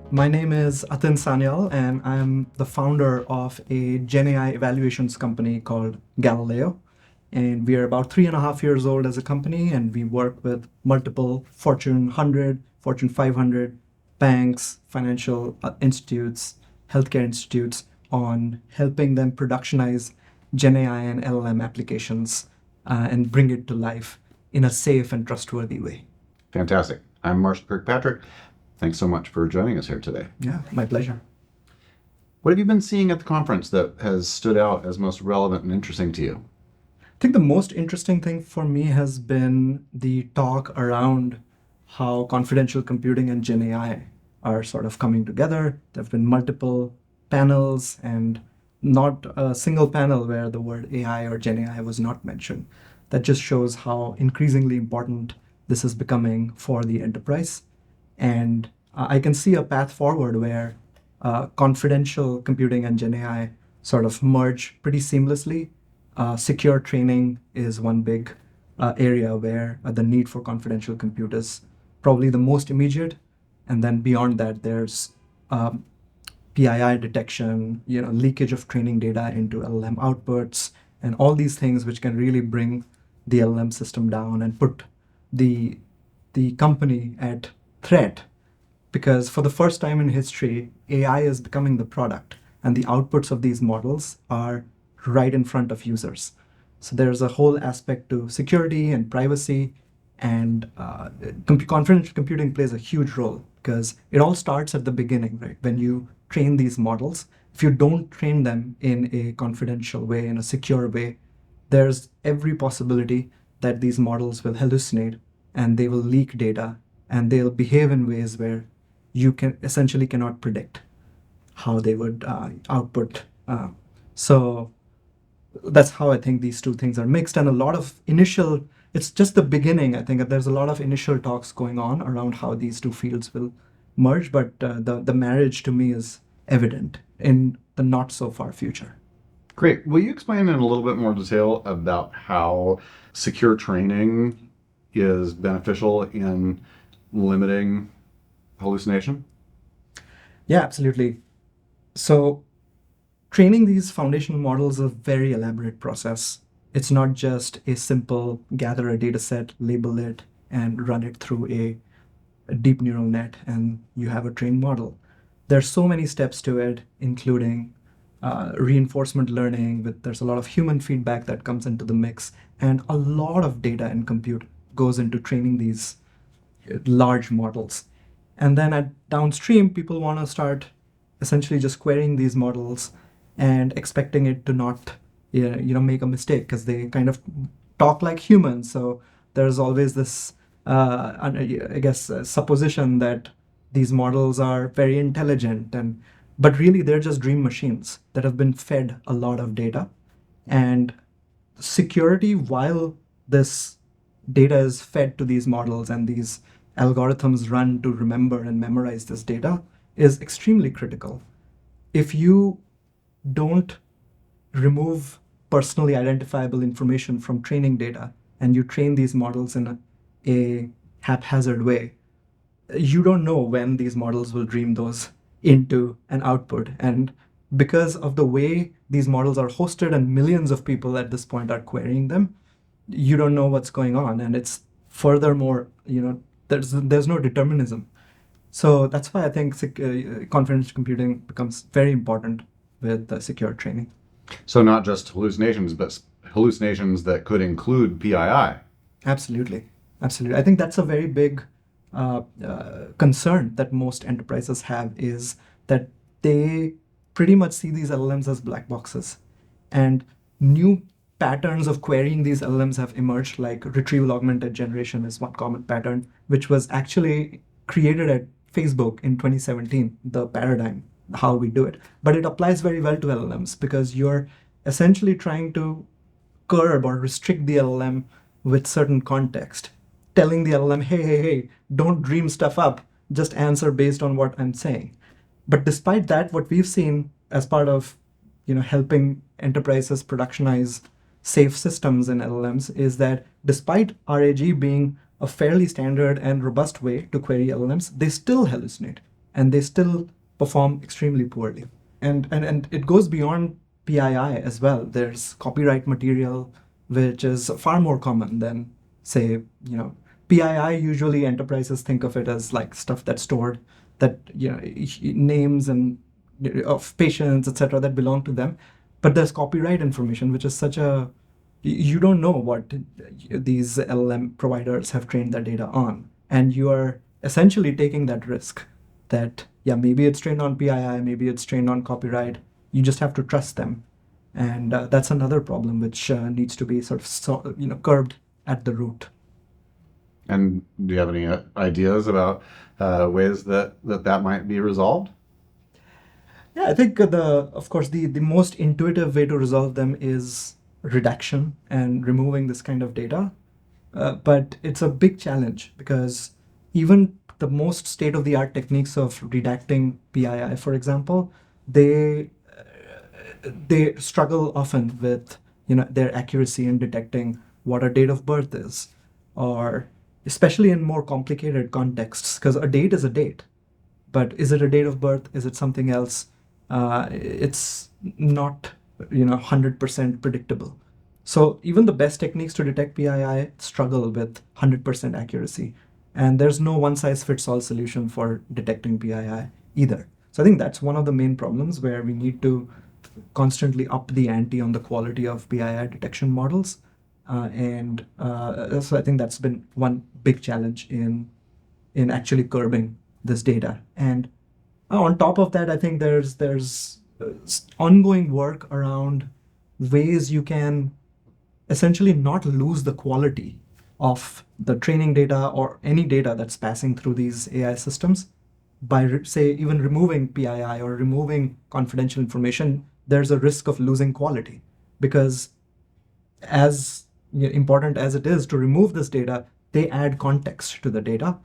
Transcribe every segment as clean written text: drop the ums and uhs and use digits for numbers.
My name is Atin Sanyal, and I'm the founder of a GenAI evaluations company called Galileo. And we are about 3.5 years old as a company, and we work with multiple Fortune 100, Fortune 500 banks, financial institutes, healthcare institutes on helping them productionize GenAI and LLM applications and bring it to life in a safe and trustworthy way. Fantastic. I'm Marshall Kirkpatrick. Thanks so much for joining us here today. Yeah, my pleasure. What have you been seeing at the conference that has stood out as most relevant and interesting to you? I think the most interesting thing for me has been the talk around how confidential computing and Gen AI are sort of coming together. There have been multiple panels and not a single panel where the word AI or Gen AI was not mentioned. That just shows how increasingly important this is becoming for the enterprise. And I can see a path forward where confidential computing and Gen AI sort of merge pretty seamlessly. Secure training is one big area where the need for confidential compute is probably the most immediate. And then beyond that, there's PII detection, leakage of training data into LLM outputs, and all these things which can really bring the LLM system down and put the company at threat, because for the first time in history, AI is becoming the product, and the outputs of these models are right in front of users. So there's a whole aspect to security and privacy, and confidential computing plays a huge role because it all starts at the beginning, right? When you train these models, if you don't train them in a confidential way, in a secure way, there's every possibility that these models will hallucinate and they will leak data and they'll behave in ways where you can essentially cannot predict how they would output. So that's how I think these two things are mixed, and a lot of initial. It's just the beginning. I think there's a lot of initial talks going on around how these two fields will merge, but the marriage to me is evident in the not so far future. Great. Will you explain in a little bit more detail about how secure training is beneficial in limiting hallucination? Yeah, absolutely. So training these foundational models is a very elaborate process. It's not just a simple gather a data set, label it, and run it through a deep neural net, and you have a trained model. There's so many steps to it, including reinforcement learning. There's a lot of human feedback that comes into the mix, and a lot of data and compute goes into training these large models. And then at downstream, people want to start essentially just querying these models and expecting it to not make a mistake because they kind of talk like humans. So there's always this I guess supposition that these models are very intelligent, and but really they're just dream machines that have been fed a lot of data. And security, while this data is fed to these models and these algorithms run to remember and memorize this data, is extremely critical. If you don't remove personally identifiable information from training data and you train these models in a haphazard way, you don't know when these models will dream those into an output. And because of the way these models are hosted and millions of people at this point are querying them, you don't know what's going on. And it's furthermore, there's no determinism. So that's why I think confidential computing becomes very important with secure training. So not just hallucinations, but hallucinations that could include PII. Absolutely. Absolutely. I think that's a very big concern that most enterprises have, is that they pretty much see these LLMs as black boxes. And new patterns of querying these LLMs have emerged, like retrieval augmented generation is one common pattern, which was actually created at Facebook in 2017, the paradigm, how we do it. But it applies very well to LLMs because you're essentially trying to curb or restrict the LLM with certain context, telling the LLM, hey, don't dream stuff up, just answer based on what I'm saying. But despite that, what we've seen as part of helping enterprises productionize safe systems in LLMs is that despite RAG being a fairly standard and robust way to query LLMs, they still hallucinate. and they still perform extremely poorly. And it goes beyond PII as well. There's copyright material, which is far more common than, say, PII. Usually enterprises think of it as like stuff that's stored, that names and of patients, etc., that belong to them. But there's copyright information, which is such a, you don't know what these LLM providers have trained their data on, and you are essentially taking that risk that, yeah, maybe it's trained on PII, maybe it's trained on copyright. You just have to trust them, and that's another problem which needs to be sort of curbed at the root. And do you have any ideas about ways that might be resolved? Yeah, I think of course, the most intuitive way to resolve them is redaction and removing this kind of data. But it's a big challenge because even the most state-of-the-art techniques of redacting PII, for example, they they struggle often with their accuracy in detecting what a date of birth is, or especially in more complicated contexts, because a date is a date, but is it a date of birth? Is it something else? It's not 100% predictable. So even the best techniques to detect PII struggle with 100% accuracy, and there's no one size fits all solution for detecting PII either. So I think that's one of the main problems where we need to constantly up the ante on the quality of PII detection models. And so I think that's been one big challenge in actually curbing this data. And on top of that, I think there's ongoing work around ways you can essentially not lose the quality of the training data or any data that's passing through these AI systems by, say, even removing PII or removing confidential information. There's a risk of losing quality, because as important as it is to remove this data, they add context to the data.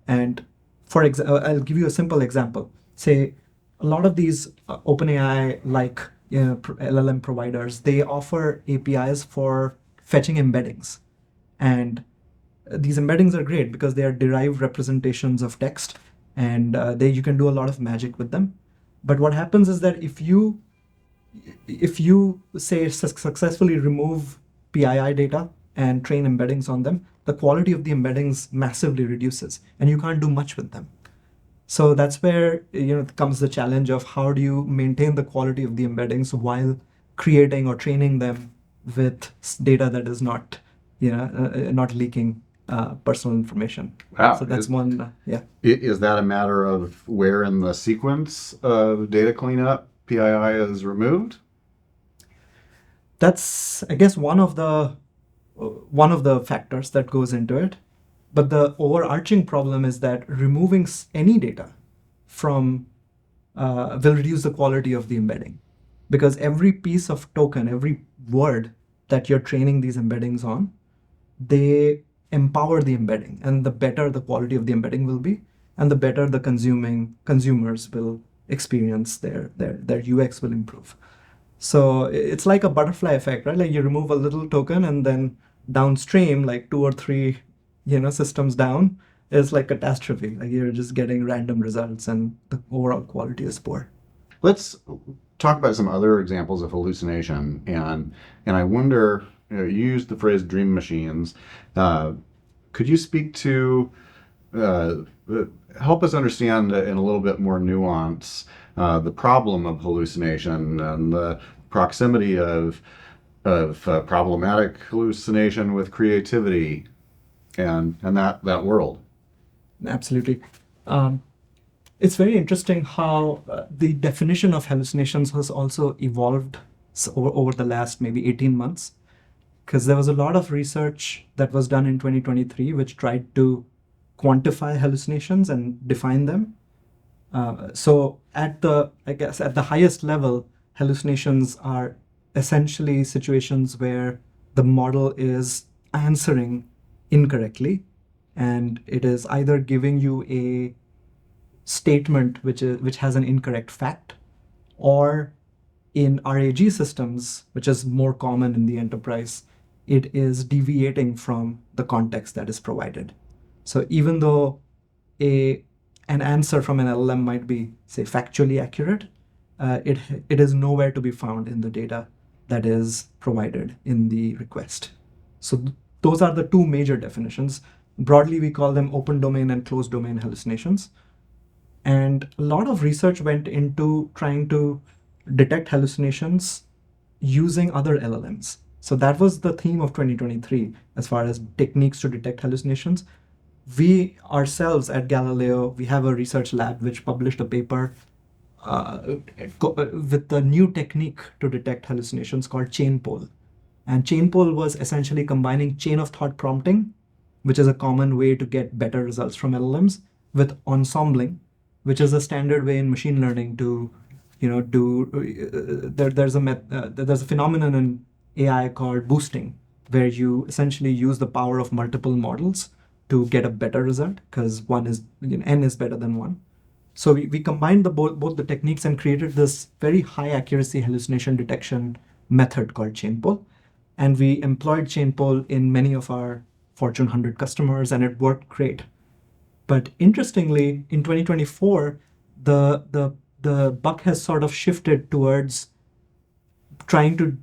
And for example, I'll give you a simple example. Say a lot of these OpenAI like LLM providers, they offer APIs for fetching embeddings, and these embeddings are great because they are derived representations of text, and you can do a lot of magic with them. But what happens is that if you say successfully remove PII data and train embeddings on them, the quality of the embeddings massively reduces, and you can't do much with them. So that's where comes the challenge of how do you maintain the quality of the embeddings while creating or training them with data that is not leaking personal information. Wow. So that's one, yeah. Is that a matter of where in the sequence of data cleanup PII is removed? That's, I guess, one of the factors that goes into it. But the overarching problem is that removing any data from will reduce the quality of the embedding, because every piece of token, every word that you're training these embeddings on, they empower the embedding, and the better the quality of the embedding will be, and the better the consumers will experience, their UX will improve. So it's like a butterfly effect, right? Like you remove a little token, and then downstream, like two or three, systems down, is like catastrophe. Like you're just getting random results, and the overall quality is poor. Let's talk about some other examples of hallucination, and I wonder, you used the phrase dream machines. Could you speak to uh, help us understand in a little bit more nuance the problem of hallucination and the proximity of problematic hallucination with creativity and that world? Absolutely. It's very interesting how the definition of hallucinations has also evolved over the last maybe 18 months, because there was a lot of research that was done in 2023 which tried to quantify hallucinations and define them. So I guess at the highest level, hallucinations are essentially situations where the model is answering incorrectly, and it is either giving you a statement which has an incorrect fact, or in RAG systems, which is more common in the enterprise, it is deviating from the context that is provided. So even though a an answer from an LLM might be, say, factually accurate, it is nowhere to be found in the data that is provided in the request. So those are the two major definitions. Broadly, we call them open domain and closed domain hallucinations. And a lot of research went into trying to detect hallucinations using other LLMs. So that was the theme of 2023 as far as techniques to detect hallucinations. We ourselves at Galileo, we have a research lab which published a paper with the new technique to detect hallucinations called chain poll. And chain poll was essentially combining chain of thought prompting, which is a common way to get better results from LLMs, with ensembling, which is a standard way in machine learning to, there's a phenomenon in AI called boosting, where you essentially use the power of multiple models to get a better result because n is better than one. So we combined both the techniques and created this very high accuracy hallucination detection method called chain poll. And we employed chain poll in many of our Fortune 100 customers, and it worked great. But interestingly, in 2024, the buck has sort of shifted towards trying to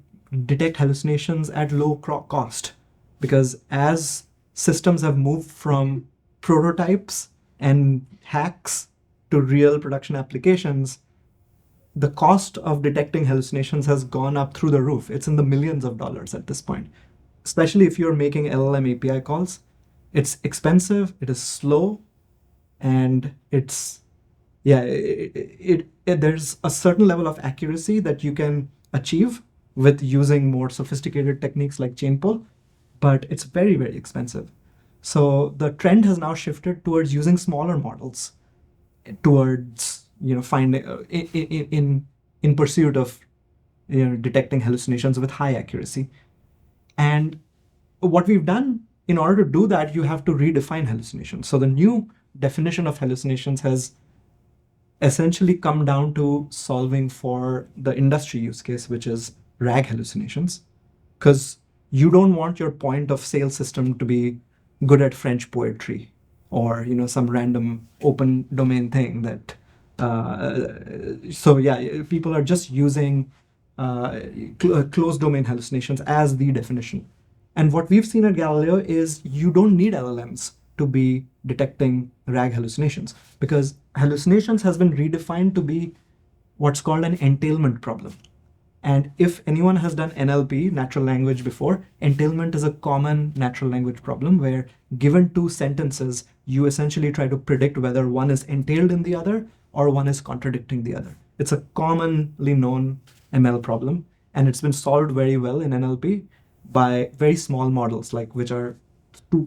detect hallucinations at low cost, because as systems have moved from prototypes and hacks to real production applications, the cost of detecting hallucinations has gone up through the roof. It's in the millions of dollars at this point, especially if you're making LLM API calls. It's expensive, it is slow, and there's a certain level of accuracy that you can achieve with using more sophisticated techniques like chain poll, but it's very, very expensive. So the trend has now shifted towards using smaller models, towards finding in pursuit of detecting hallucinations with high accuracy. And what we've done, in order to do that, you have to redefine hallucinations. So the new definition of hallucinations has essentially come down to solving for the industry use case, which is RAG hallucinations, because you don't want your point of sale system to be good at French poetry or some random open domain thing that people are just using closed domain hallucinations as the definition. And what we've seen at Galileo is you don't need LLMs to be detecting RAG hallucinations, because hallucinations has been redefined to be what's called an entailment problem. And if anyone has done NLP, natural language, before, entailment is a common natural language problem where, given two sentences, you essentially try to predict whether one is entailed in the other or one is contradicting the other. It's a commonly known ML problem, and it's been solved very well in NLP by very small models, like which are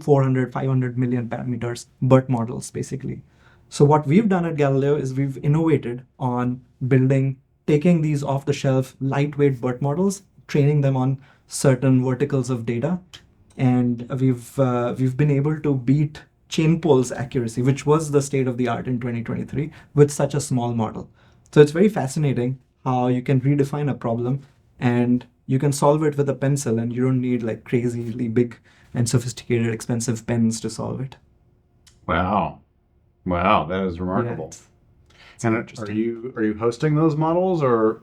400, 500 million parameters, BERT models, basically. So what we've done at Galileo is we've innovated on taking these off-the-shelf lightweight BERT models, training them on certain verticals of data, and we've been able to beat chain poll's accuracy, which was the state of the art in 2023, with such a small model. So it's very fascinating how you can redefine a problem and you can solve it with a pencil, and you don't need like crazily big and sophisticated, expensive pens to solve it. Wow. Wow, that is remarkable. Yeah, and are you hosting those models, or?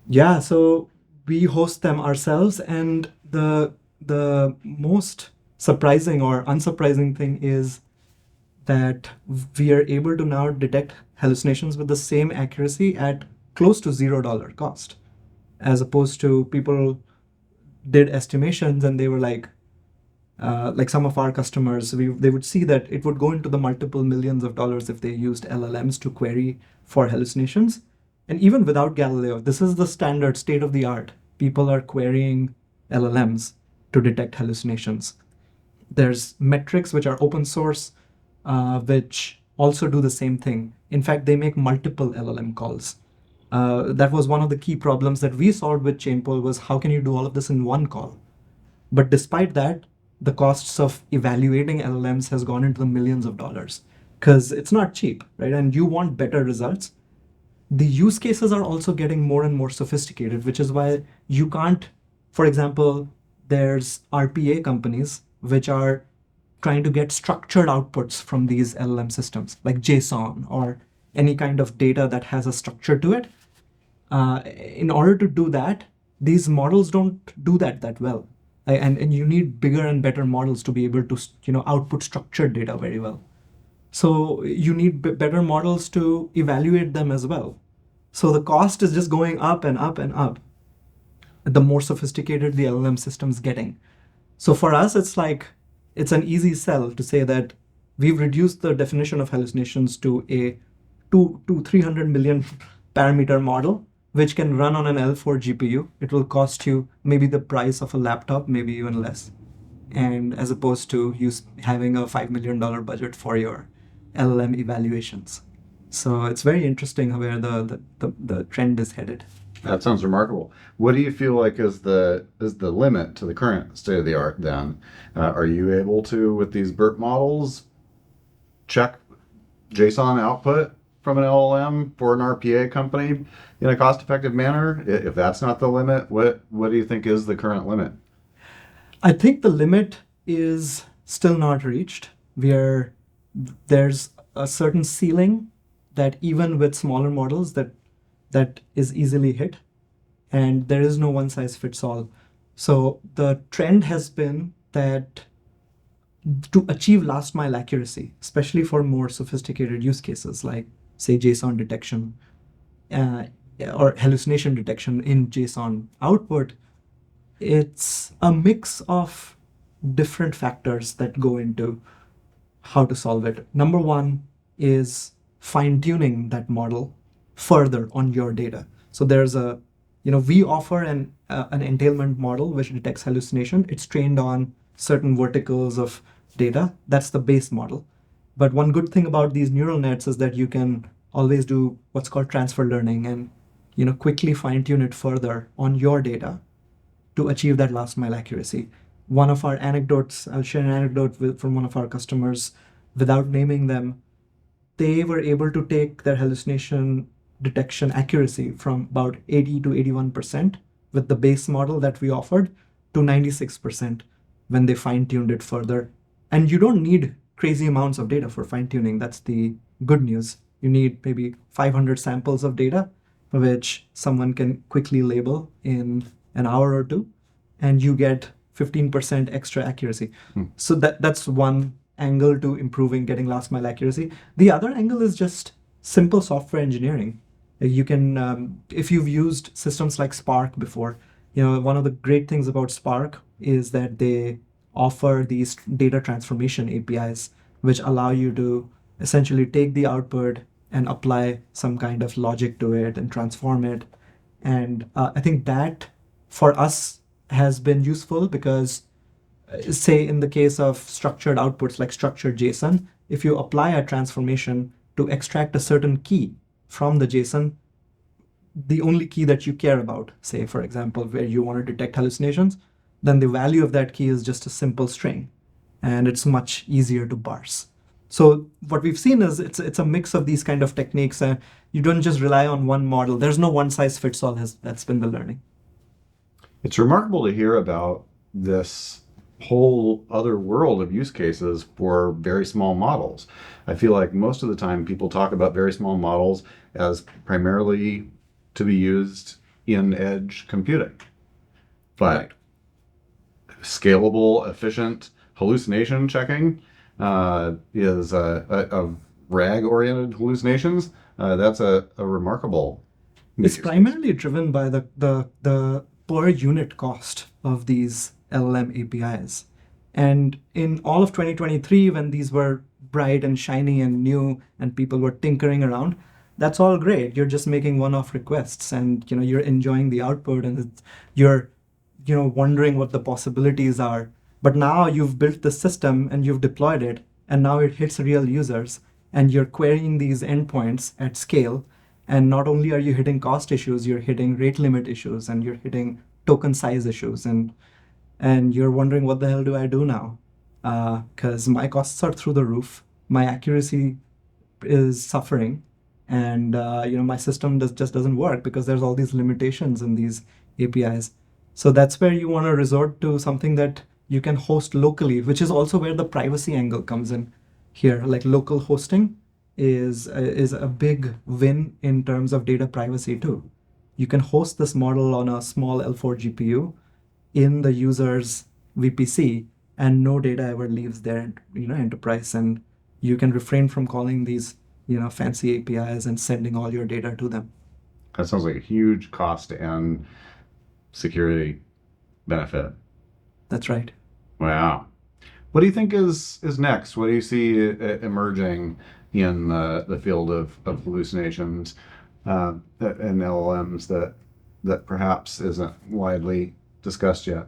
Yeah, so we host them ourselves, and the most surprising or unsurprising thing is that we are able to now detect hallucinations with the same accuracy at close to $0 cost, as opposed to people did estimations and they were like some of our customers, they would see that it would go into the multiple millions of dollars if they used LLMs to query for hallucinations. And even without Galileo, this is the standard state of the art. People are querying LLMs to detect hallucinations. There's metrics which are open source, which also do the same thing. In fact, they make multiple LLM calls. That was one of the key problems that we solved with Chainpool, was how can you do all of this in one call? But despite that, the costs of evaluating LLMs has gone into the millions of dollars, because it's not cheap, right? And you want better results. The use cases are also getting more and more sophisticated, which is why you can't, for example, there's RPA companies which are trying to get structured outputs from these LLM systems, like JSON or any kind of data that has a structure to it. In order to do that, these models don't do that well. And you need bigger and better models to be able to output structured data very well. So you need better models to evaluate them as well. So the cost is just going up and up and up, the more sophisticated the LLM system's getting. So for us, it's an easy sell to say that we've reduced the definition of hallucinations to a 300 million parameter model, which can run on an L4 GPU. It will cost you maybe the price of a laptop, maybe even less. And as opposed to you having a $5 million budget for your LLM evaluations. So it's very interesting where the trend is headed. That sounds remarkable. What do you feel like is the limit to the current state of the art then? Are you able to, with these BERT models, check JSON output from an LLM for an RPA company in a cost-effective manner? If that's not the limit, what do you think is the current limit? I think the limit is still not reached. There's a certain ceiling that even with smaller models that is easily hit, and there is no one size fits all. So the trend has been that to achieve last mile accuracy, especially for more sophisticated use cases like say JSON detection or hallucination detection in JSON output, it's a mix of different factors that go into how to solve it. Number one is fine-tuning that model further on your data. So there's we offer an entailment model which detects hallucination. It's trained on certain verticals of data. That's the base model. But one good thing about these neural nets is that you can always do what's called transfer learning and quickly fine-tune it further on your data to achieve that last mile accuracy. One of our anecdotes, I'll share an anecdote from one of our customers without naming them. They were able to take their hallucination detection accuracy from about 80 to 81% with the base model that we offered to 96% when they fine-tuned it further. And you don't need crazy amounts of data for fine-tuning. That's the good news. You need maybe 500 samples of data, which someone can quickly label in an hour or two, and you get 15% extra accuracy. So that's one angle to improving getting last mile accuracy. The other angle is just simple software engineering. You can, if you've used systems like Spark before, one of the great things about Spark is that they offer these data transformation APIs, which allow you to essentially take the output and apply some kind of logic to it and transform it. And I think that for us has been useful because, say in the case of structured outputs like structured JSON, if you apply a transformation to extract a certain key from the JSON, the only key that you care about, say for example, where you want to detect hallucinations, then the value of that key is just a simple string, and it's much easier to parse. So what we've seen is it's a mix of these kind of techniques. You don't just rely on one model. There's no one size fits all. That's been the learning. It's remarkable to hear about this whole other world of use cases for very small models. I feel like most of the time people talk about very small models as primarily to be used in edge computing. But scalable, efficient hallucination checking is of RAG-oriented hallucinations. That's a remarkable. It's primarily driven by the per unit cost of these LLM APIs. And in all of 2023, when these were bright and shiny and new and people were tinkering around, that's all great. You're just making one-off requests and you're enjoying the output and you're wondering what the possibilities are. But now you've built the system and you've deployed it, and now it hits real users, and you're querying these endpoints at scale. And not only are you hitting cost issues, you're hitting rate limit issues, and you're hitting token size issues, and you're wondering, what the hell do I do now? Because my costs are through the roof, my accuracy is suffering, and my system just doesn't work because there's all these limitations in these APIs. So that's where you want to resort to something that you can host locally, which is also where the privacy angle comes in here. Like local hosting is a big win in terms of data privacy too. You can host this model on a small L4 GPU in the user's VPC, and no data ever leaves their enterprise, and you can refrain from calling these fancy APIs and sending all your data to them. That sounds like a huge cost and security benefit. That's right. Wow. What do you think is next? What do you see emerging in the field of hallucinations and LLMs that perhaps isn't widely discussed yet?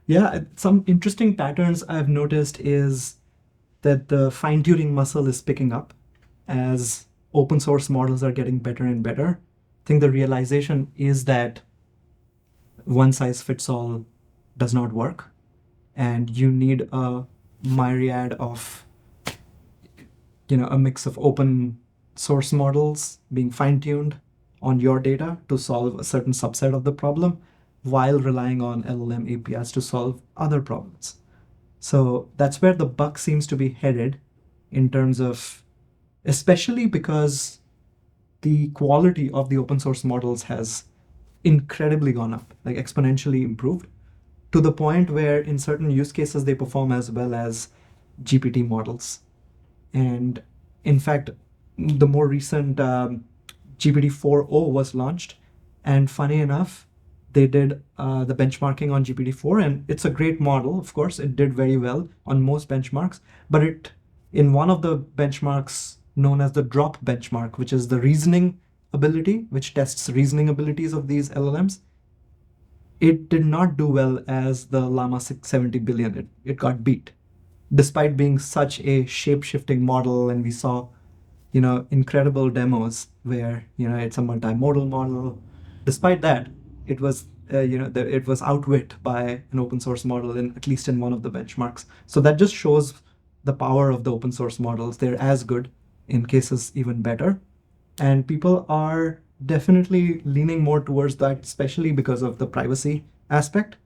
Yeah, some interesting patterns I've noticed is that the fine-tuning muscle is picking up as open source models are getting better and better. I think the realization is that one size fits all does not work, and you need a myriad of a mix of open source models being fine-tuned on your data to solve a certain subset of the problem while relying on LLM APIs to solve other problems. So that's where the buck seems to be headed in terms of, especially because the quality of the open source models has incredibly gone up, like exponentially improved, to the point where in certain use cases they perform as well as GPT models. And in fact, the more recent GPT 4.0 was launched, and funny enough, they did the benchmarking on GPT-4, and it's a great model. Of course, it did very well on most benchmarks, but in one of the benchmarks known as the drop benchmark, which is the reasoning ability, which tests reasoning abilities of these LLMs, it did not do well as the Llama 670 billion. It got beat, despite being such a shape-shifting model, and we saw incredible demos where it's a multimodal model. Despite that, it was it was outwit by an open source model in at least in one of the benchmarks. So that just shows the power of the open source models. They're as good, in cases even better, and people are definitely leaning more towards that, especially because of the privacy aspect.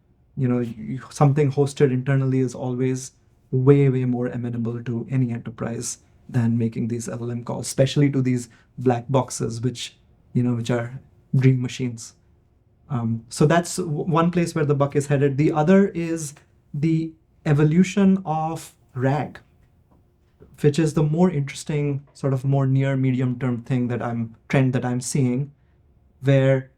Something hosted internally is always way more amenable to any enterprise than making these LLM calls, especially to these black boxes, which are dream machines. So that's one place where the buck is headed. The other is the evolution of RAG, which is the more interesting, sort of more near medium term trend that I'm seeing, where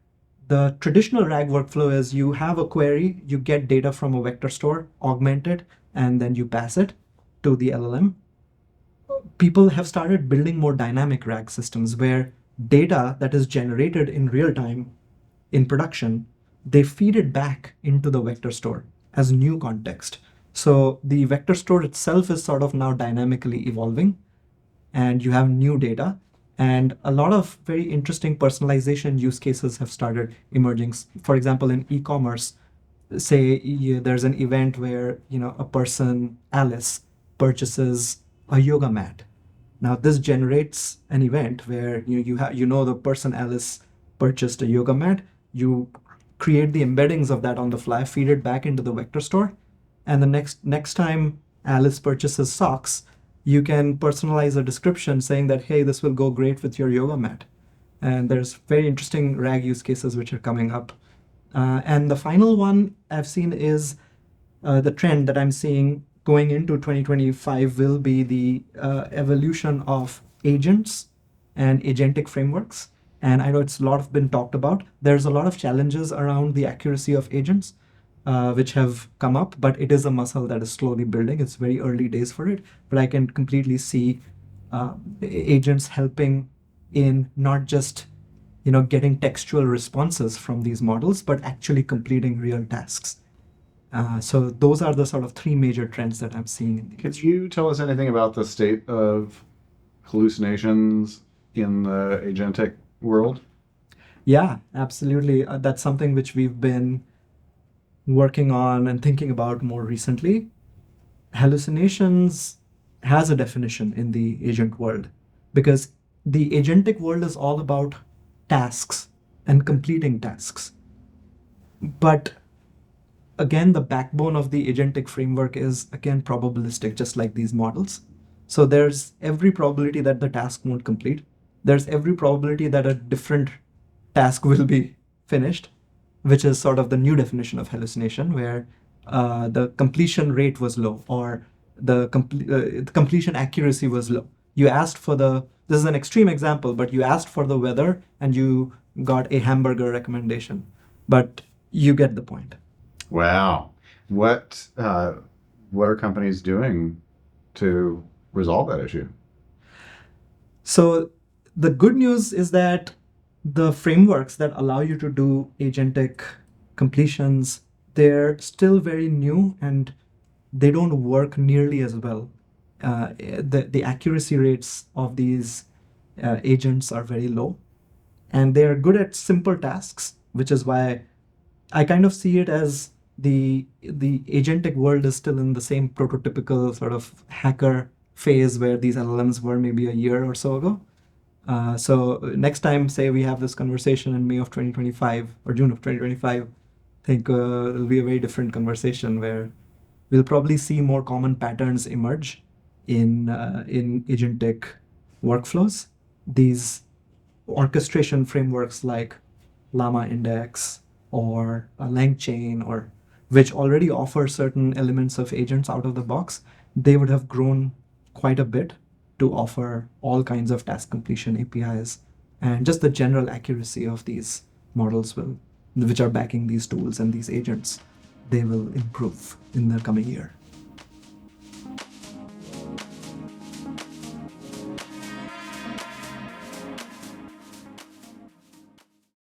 the traditional RAG workflow is you have a query, you get data from a vector store, augment it, and then you pass it to the LLM. People have started building more dynamic RAG systems where data that is generated in real time in production, they feed it back into the vector store as new context. So the vector store itself is sort of now dynamically evolving, and you have new data. And a lot of very interesting personalization use cases have started emerging. For example, in e-commerce, say there's an event where a person, Alice, purchases a yoga mat. Now this generates an event where the person Alice purchased a yoga mat. You create the embeddings of that on the fly, feed it back into the vector store, and the next time Alice purchases socks, you can personalize a description saying that, hey, this will go great with your yoga mat. And there's very interesting RAG use cases which are coming up. And the final one I've seen is the trend that I'm seeing going into 2025 will be the evolution of agents and agentic frameworks. And I know it's a lot of been talked about. There's a lot of challenges around the accuracy of agents, which have come up, but it is a muscle that is slowly building. It's very early days for it, but I can completely see agents helping in not just getting textual responses from these models, but actually completing real tasks. So those are the sort of three major trends that I'm seeing. Could you tell us anything about the state of hallucinations in the agentic world? Yeah, absolutely. That's something which we've been working on and thinking about more recently. Hallucinations has a definition in the agent world, because the agentic world is all about tasks and completing tasks. But again, the backbone of the agentic framework is, again, probabilistic, just like these models. So there's every probability that the task won't complete. There's every probability that a different task will be finished, which is sort of the new definition of hallucination, where the completion rate was low, or the completion accuracy was low. You asked for this is an extreme example, but you asked for the weather and you got a hamburger recommendation. But you get the point. Wow. What are companies doing to resolve that issue? So the good news is that the frameworks that allow you to do agentic completions, they're still very new and they don't work nearly as well. The accuracy rates of these agents are very low, and they're good at simple tasks, which is why I kind of see it as the agentic world is still in the same prototypical sort of hacker phase where these LLMs were maybe a year or so ago. So next time, say we have this conversation in May of 2025 or June of 2025, I think it'll be a very different conversation where we'll probably see more common patterns emerge in agentic workflows. These orchestration frameworks like Llama Index or a LangChain, or which already offer certain elements of agents out of the box, they would have grown quite a bit to offer all kinds of task completion APIs, and just the general accuracy of these models which are backing these tools and these agents, they will improve in the coming year.